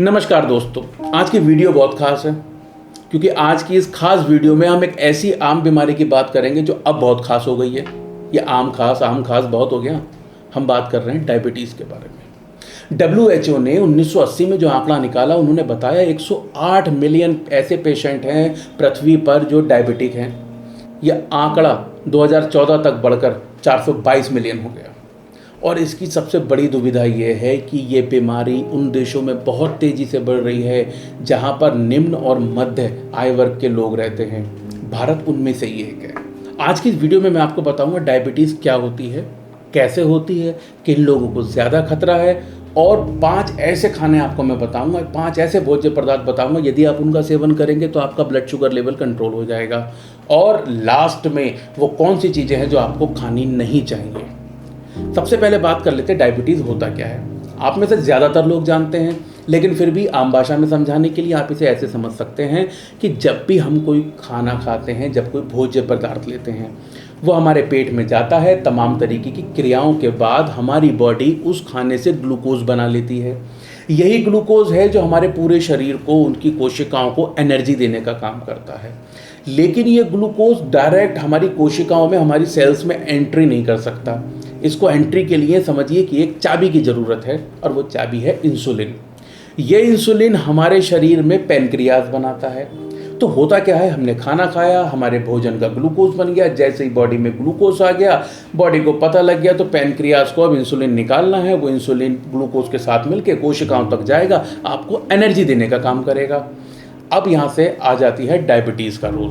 नमस्कार दोस्तों, आज की वीडियो बहुत खास है क्योंकि आज की इस खास वीडियो में हम एक ऐसी आम बीमारी की बात करेंगे जो अब बहुत खास हो गई है। ये आम खास बहुत हो गया। हम बात कर रहे हैं डायबिटीज़ के बारे में। WHO ने 1980 में जो आंकड़ा निकाला, उन्होंने बताया 108 मिलियन ऐसे पेशेंट हैं पृथ्वी पर जो डायबिटिक हैं। यह आंकड़ा 2014 तक बढ़कर 422 मिलियन हो गया। और इसकी सबसे बड़ी दुविधा ये है कि ये बीमारी उन देशों में बहुत तेज़ी से बढ़ रही है जहाँ पर निम्न और मध्य आय वर्ग के लोग रहते हैं। भारत उनमें से ही एक है। आज की इस वीडियो में मैं आपको बताऊंगा डायबिटीज़ क्या होती है, कैसे होती है, किन लोगों को ज़्यादा खतरा है, और 5 ऐसे खाने आपको मैं बताऊंगा, 5 ऐसे भोज्य पदार्थ बताऊंगा, यदि आप उनका सेवन करेंगे तो आपका ब्लड शुगर लेवल कंट्रोल हो जाएगा। और लास्ट में वो कौन सी चीज़ें हैं जो आपको खानी नहीं चाहिए। सबसे पहले बात कर लेते हैं डायबिटीज़ होता क्या है। आप में से ज़्यादातर लोग जानते हैं, लेकिन फिर भी आम भाषा में समझाने के लिए आप इसे ऐसे समझ सकते हैं कि जब भी हम कोई खाना खाते हैं, जब कोई भोज्य पदार्थ लेते हैं, वो हमारे पेट में जाता है। तमाम तरीके की क्रियाओं के बाद हमारी बॉडी उस खाने से ग्लूकोज बना लेती है। यही ग्लूकोज है जो हमारे पूरे शरीर को, उनकी कोशिकाओं को एनर्जी देने का काम करता है। लेकिन ये ग्लूकोज डायरेक्ट हमारी कोशिकाओं में, हमारी सेल्स में एंट्री नहीं कर सकता। इसको एंट्री के लिए समझिए कि एक चाबी की ज़रूरत है, और वो चाबी है इंसुलिन। ये इंसुलिन हमारे शरीर में पैनक्रियाज बनाता है। तो होता क्या है, हमने खाना खाया, हमारे भोजन का ग्लूकोज बन गया। जैसे ही बॉडी में ग्लूकोज आ गया, बॉडी को पता लग गया तो पैनक्रियाज को अब इंसुलिन निकालना है। वो इंसुलिन ग्लूकोज के साथ मिलकर कोशिकाओं तक जाएगा, आपको एनर्जी देने का काम करेगा। अब यहाँ से आ जाती है डायबिटीज़ का रोल।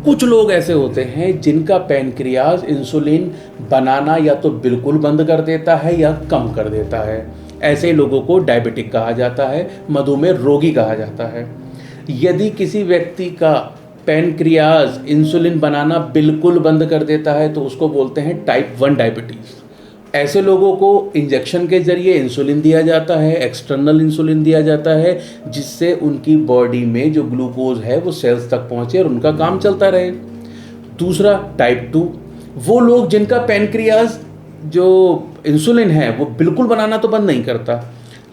कुछ लोग ऐसे होते हैं जिनका पैनक्रियाज इंसुलिन बनाना या तो बिल्कुल बंद कर देता है या कम कर देता है। ऐसे लोगों को डायबिटिक कहा जाता है, मधुमेह रोगी कहा जाता है। यदि किसी व्यक्ति का पैनक्रियाज इंसुलिन बनाना बिल्कुल बंद कर देता है तो उसको बोलते हैं टाइप 1 डायबिटीज़। ऐसे लोगों को इंजेक्शन के जरिए इंसुलिन दिया जाता है, एक्सटर्नल इंसुलिन दिया जाता है, जिससे उनकी बॉडी में जो ग्लूकोज है वो सेल्स तक पहुंचे और उनका काम चलता रहे। दूसरा टाइप 2, वो लोग जिनका पैनक्रियाज जो इंसुलिन है वो बिल्कुल बनाना तो बंद नहीं करता,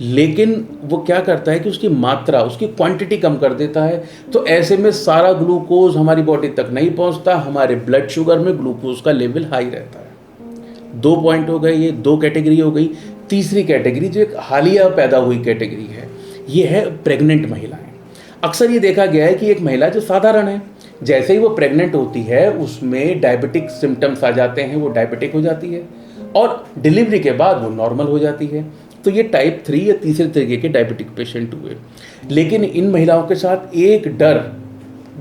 लेकिन वो क्या करता है कि उसकी मात्रा, उसकी क्वांटिटी कम कर देता है। तो ऐसे में सारा ग्लूकोज हमारी बॉडी तक नहीं पहुंचता, हमारे ब्लड शुगर में ग्लूकोज का लेवल हाई रहता है। 2 पॉइंट हो गए, ये 2 कैटेगरी हो गई। तीसरी कैटेगरी जो एक हालिया पैदा हुई कैटेगरी है, ये है प्रेग्नेंट महिलाएं। अक्सर ये देखा गया है कि एक महिला जो साधारण है, जैसे ही वो प्रेग्नेंट होती है उसमें डायबिटिक सिम्टम्स आ जाते हैं, वो डायबिटिक हो जाती है, और डिलीवरी के बाद वो नॉर्मल हो जाती है। तो ये टाइप 3 या तीसरे तरीके के डायबिटिक पेशेंट हुए। लेकिन इन महिलाओं के साथ एक डर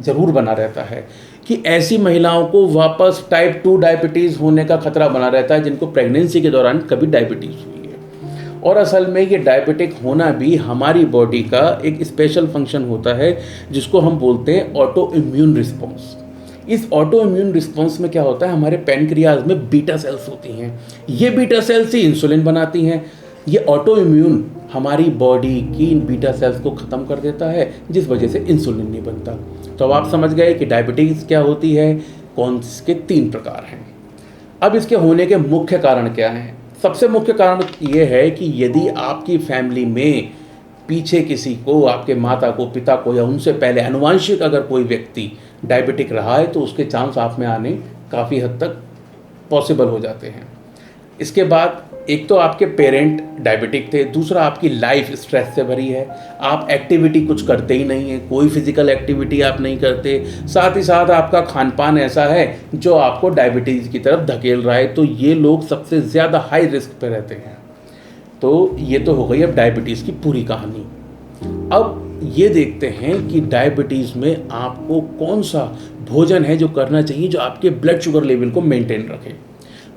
जरूर बना रहता है कि ऐसी महिलाओं को वापस टाइप 2 डायबिटीज़ होने का खतरा बना रहता है जिनको प्रेगनेंसी के दौरान कभी डायबिटीज़ हुई है। और असल में ये डायबिटिक होना भी हमारी बॉडी का एक स्पेशल फंक्शन होता है जिसको हम बोलते हैं ऑटो इम्यून रिस्पॉन्स। इस ऑटो इम्यून रिस्पॉन्स में क्या होता है, हमारे पैनक्रियाज में बीटा सेल्स होती हैं। ये बीटा सेल्स ही इंसुलिन बनाती हैं। ये ऑटो इम्यून हमारी बॉडी की इन बीटा सेल्स को ख़त्म कर देता है, जिस वजह से इंसुलिन नहीं बनता। तो अब आप समझ गए कि डायबिटीज़ क्या होती है, कौन इसके 3 प्रकार हैं। अब इसके होने के मुख्य कारण क्या हैं। सबसे मुख्य कारण ये है कि यदि आपकी फैमिली में पीछे किसी को, आपके माता को, पिता को, या उनसे पहले अनुवांशिक अगर कोई व्यक्ति डायबिटिक रहा है तो उसके चांस आप में आने काफ़ी हद तक पॉसिबल हो जाते हैं। इसके बाद एक तो आपके पेरेंट डायबिटिक थे, दूसरा आपकी लाइफ स्ट्रेस से भरी है, आप एक्टिविटी कुछ करते ही नहीं है, कोई फिजिकल एक्टिविटी आप नहीं करते, साथ ही साथ आपका खान पान ऐसा है जो आपको डायबिटीज़ की तरफ धकेल रहा है। तो ये लोग सबसे ज़्यादा हाई रिस्क पे रहते हैं। तो ये तो हो गई अब डायबिटीज़ की पूरी कहानी। अब ये देखते हैं कि डायबिटीज़ में आपको कौन सा भोजन है जो करना चाहिए जो आपके ब्लड शुगर लेवल को मेंटेन रखे।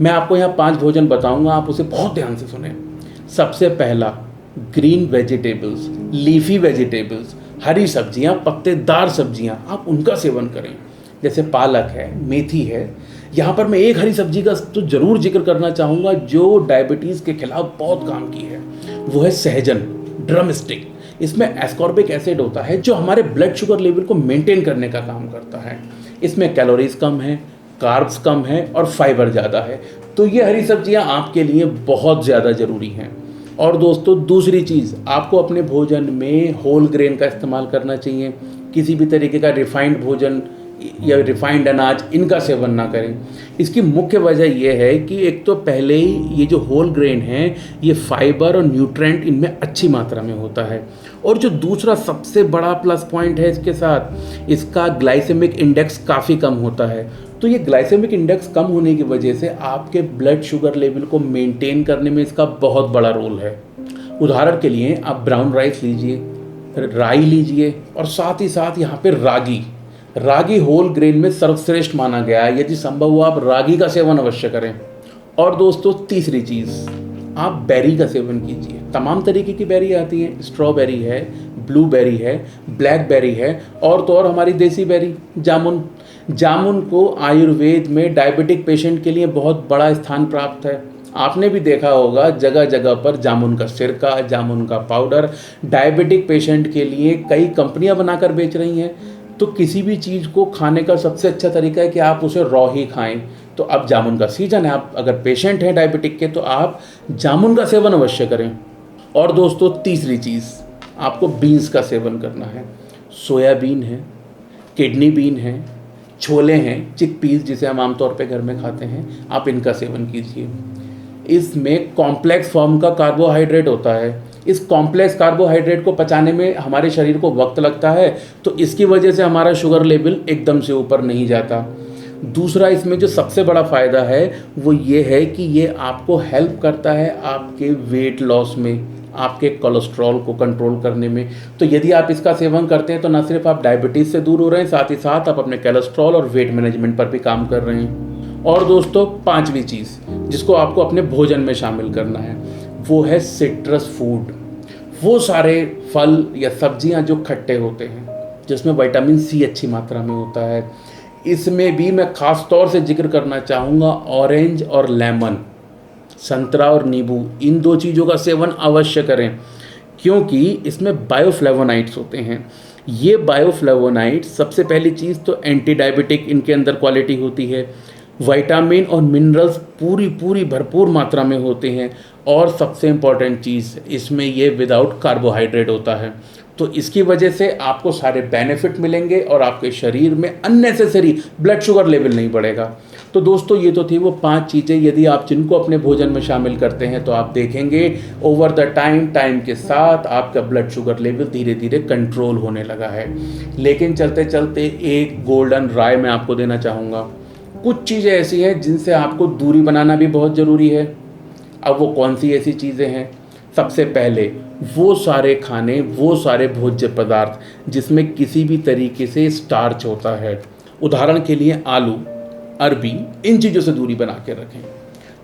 मैं आपको यहाँ 5 भोजन बताऊंगा, आप उसे बहुत ध्यान से सुनें। सबसे पहला, ग्रीन वेजिटेबल्स, लीफी वेजिटेबल्स, हरी सब्जियाँ, पत्तेदार सब्जियाँ, आप उनका सेवन करें। जैसे पालक है, मेथी है। यहाँ पर मैं एक हरी सब्जी का तो ज़रूर जिक्र करना चाहूँगा जो डायबिटीज़ के खिलाफ बहुत काम की है, वो है सहजन, ड्रमस्टिक। इसमें एस्कॉर्बिक एसिड होता है जो हमारे ब्लड शुगर लेवल को मेंटेन करने का काम करता है। इसमें कैलोरीज कम है, कार्ब्स कम है और फाइबर ज़्यादा है। तो ये हरी सब्जियां आपके लिए बहुत ज़्यादा ज़रूरी हैं। और दोस्तों दूसरी चीज़, आपको अपने भोजन में होल ग्रेन का इस्तेमाल करना चाहिए। किसी भी तरीके का रिफाइंड भोजन या रिफाइंड अनाज इनका सेवन ना करें। इसकी मुख्य वजह यह है कि एक तो पहले ही ये जो होल ग्रेन है ये फाइबर और न्यूट्रेंट इनमें अच्छी मात्रा में होता है, और जो दूसरा सबसे बड़ा प्लस पॉइंट है इसके साथ, इसका ग्लाइसेमिक इंडेक्स काफ़ी कम होता है। तो ये ग्लाइसेमिक इंडेक्स कम होने की वजह से आपके ब्लड शुगर लेवल को मेंटेन करने में इसका बहुत बड़ा रोल है। उदाहरण के लिए आप ब्राउन राइस लीजिए, राई लीजिए, और साथ ही साथ यहाँ पे रागी होल ग्रेन में सर्वश्रेष्ठ माना गया है। यदि संभव हो आप रागी का सेवन अवश्य करें। और दोस्तों तीसरी चीज़, आप बेरी का सेवन कीजिए। तमाम तरीके की बेरी आती है, स्ट्रॉबेरी है, ब्लूबेरी है, ब्लैकबेरी है, और तो और हमारी देसी बेरी जामुन को आयुर्वेद में डायबिटिक पेशेंट के लिए बहुत बड़ा स्थान प्राप्त है। आपने भी देखा होगा जगह जगह पर जामुन का सिरका, जामुन का पाउडर डायबिटिक पेशेंट के लिए कई कंपनियां बनाकर बेच रही हैं। तो किसी भी चीज़ को खाने का सबसे अच्छा तरीका है कि आप उसे रॉ ही खाएं। तो अब जामुन का सीजन है, आप अगर पेशेंट हैं डायबिटिक के तो आप जामुन का सेवन अवश्य करें। और दोस्तों तीसरी चीज़, आपको बीन्स का सेवन करना है। सोयाबीन है, किडनी बीन है, छोले हैं, चिकपीस जिसे हम आमतौर पे घर में खाते हैं, आप इनका सेवन कीजिए। इसमें कॉम्प्लेक्स फॉर्म का कार्बोहाइड्रेट होता है। इस कॉम्प्लेक्स कार्बोहाइड्रेट को पचाने में हमारे शरीर को वक्त लगता है, तो इसकी वजह से हमारा शुगर लेवल एकदम से ऊपर नहीं जाता। दूसरा इसमें जो सबसे बड़ा फ़ायदा है वो ये है कि ये आपको हेल्प करता है आपके वेट लॉस में, आपके कोलेस्ट्रॉल को कंट्रोल करने में। तो यदि आप इसका सेवन करते हैं तो न सिर्फ आप डायबिटीज़ से दूर हो रहे हैं, साथ ही साथ आप अपने कोलेस्ट्रॉल और वेट मैनेजमेंट पर भी काम कर रहे हैं। और दोस्तों पांचवी चीज़ जिसको आपको अपने भोजन में शामिल करना है वो है सिट्रस फूड। वो सारे फल या सब्जियां जो खट्टे होते हैं, जिसमें विटामिन सी अच्छी मात्रा में होता है। इसमें भी मैं ख़ास तौर से जिक्र करना चाहूँगा ऑरेंज और लेमन, संतरा और नींबू, इन दो चीज़ों का सेवन अवश्य करें, क्योंकि इसमें बायोफ्लेवोनाइड्स होते हैं। ये बायोफ्लेवोनाइड्स सबसे पहली चीज़ तो एंटी डायबिटिक इनके अंदर क्वालिटी होती है। विटामिन और मिनरल्स पूरी भरपूर मात्रा में होते हैं, और सबसे इम्पॉर्टेंट चीज़ इसमें ये विदाउट कार्बोहाइड्रेट होता है। तो इसकी वजह से आपको सारे बेनिफिट मिलेंगे और आपके शरीर में अननेसेसरी ब्लड शुगर लेवल नहीं बढ़ेगा। तो दोस्तों ये तो थी वो 5 चीज़ें, यदि आप जिनको अपने भोजन में शामिल करते हैं तो आप देखेंगे ओवर द टाइम के साथ आपका ब्लड शुगर लेवल धीरे धीरे कंट्रोल होने लगा है। लेकिन चलते चलते एक गोल्डन राय मैं आपको देना चाहूँगा। कुछ चीज़ें ऐसी हैं जिनसे आपको दूरी बनाना भी बहुत ज़रूरी है। अब वो कौन सी ऐसी चीज़ें हैं? सबसे पहले वो सारे खाने, वो सारे भोज्य पदार्थ जिसमें किसी भी तरीके से स्टार्च होता है, उदाहरण के लिए आलू, अरबी, इन चीज़ों से दूरी बना के रखें।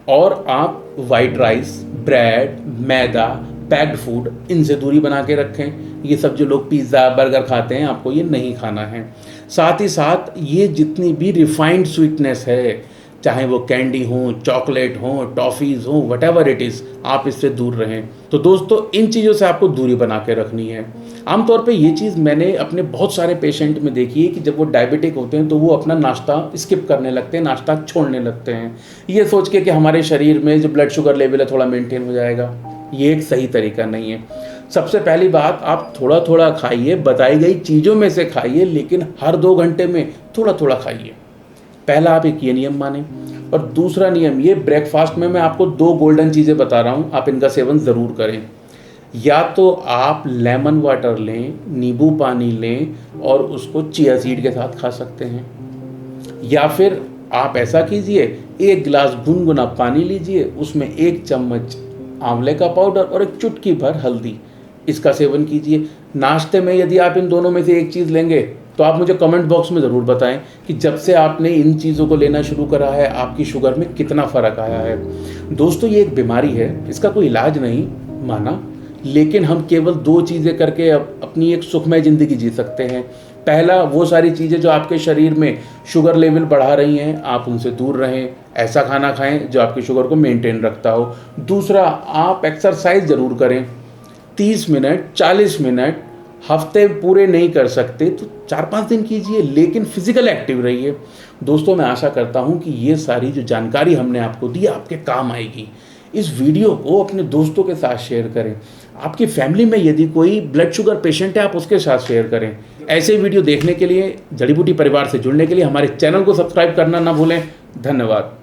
और आप वाइट राइस, ब्रेड, मैदा, पैक्ड फूड, इनसे दूरी बना के रखें। ये सब जो लोग पिज़्ज़ा बर्गर खाते हैं, आपको ये नहीं खाना है। साथ ही साथ ये जितनी भी रिफाइंड स्वीटनेस है, चाहे वो कैंडी हो, चॉकलेट हो, टॉफ़ीज़ हो, व्हाटएवर इट इज़, आप इससे दूर रहें। तो दोस्तों इन चीज़ों से आपको दूरी बना के रखनी है। आमतौर पे ये चीज़ मैंने अपने बहुत सारे पेशेंट में देखी है कि जब वो डायबिटिक होते हैं तो वो अपना नाश्ता स्किप करने लगते हैं, नाश्ता छोड़ने लगते हैं, ये सोच के कि हमारे शरीर में जो ब्लड शुगर लेवल है थोड़ा मेंटेन हो जाएगा। ये एक सही तरीका नहीं है। सबसे पहली बात, आप थोड़ा थोड़ा खाइए, बताई गई चीज़ों में से खाइए, लेकिन हर 2 घंटे में थोड़ा थोड़ा खाइए। पहला आप एक ये नियम मानें। और दूसरा नियम ये, ब्रेकफास्ट में मैं आपको 2 गोल्डन चीज़ें बता रहा हूँ, आप इनका सेवन ज़रूर करें। या तो आप लेमन वाटर लें, नींबू पानी लें और उसको चिया सीड के साथ खा सकते हैं, या फिर आप ऐसा कीजिए, 1 गिलास गुनगुना पानी लीजिए, उसमें 1 चम्मच आंवले का पाउडर और एक चुटकी भर हल्दी, इसका सेवन कीजिए। नाश्ते में यदि आप इन दोनों में से एक चीज़ लेंगे तो आप मुझे कमेंट बॉक्स में ज़रूर बताएं कि जब से आपने इन चीज़ों को लेना शुरू करा है आपकी शुगर में कितना फ़र्क आया है। दोस्तों ये एक बीमारी है, इसका कोई इलाज नहीं माना, लेकिन हम केवल 2 चीज़ें करके अपनी एक सुखमय ज़िंदगी जी सकते हैं। पहला, वो सारी चीज़ें जो आपके शरीर में शुगर लेवल बढ़ा रही हैं, आप उनसे दूर रहें, ऐसा खाना खाएं जो आपकी शुगर को मेंटेन रखता हो। दूसरा, आप एक्सरसाइज ज़रूर करें, 30 मिनट 40 मिनट, हफ्ते पूरे नहीं कर सकते तो 4-5 दिन कीजिए, लेकिन फिजिकल एक्टिव रहिए। दोस्तों मैं आशा करता हूँ कि ये सारी जो जानकारी हमने आपको दी आपके काम आएगी। इस वीडियो को अपने दोस्तों के साथ शेयर करें। आपकी फैमिली में यदि कोई ब्लड शुगर पेशेंट है, आप उसके साथ शेयर करें। ऐसे वीडियो देखने के लिए, जड़ी बूटी परिवार से जुड़ने के लिए हमारे चैनल को सब्सक्राइब करना ना भूलें। धन्यवाद।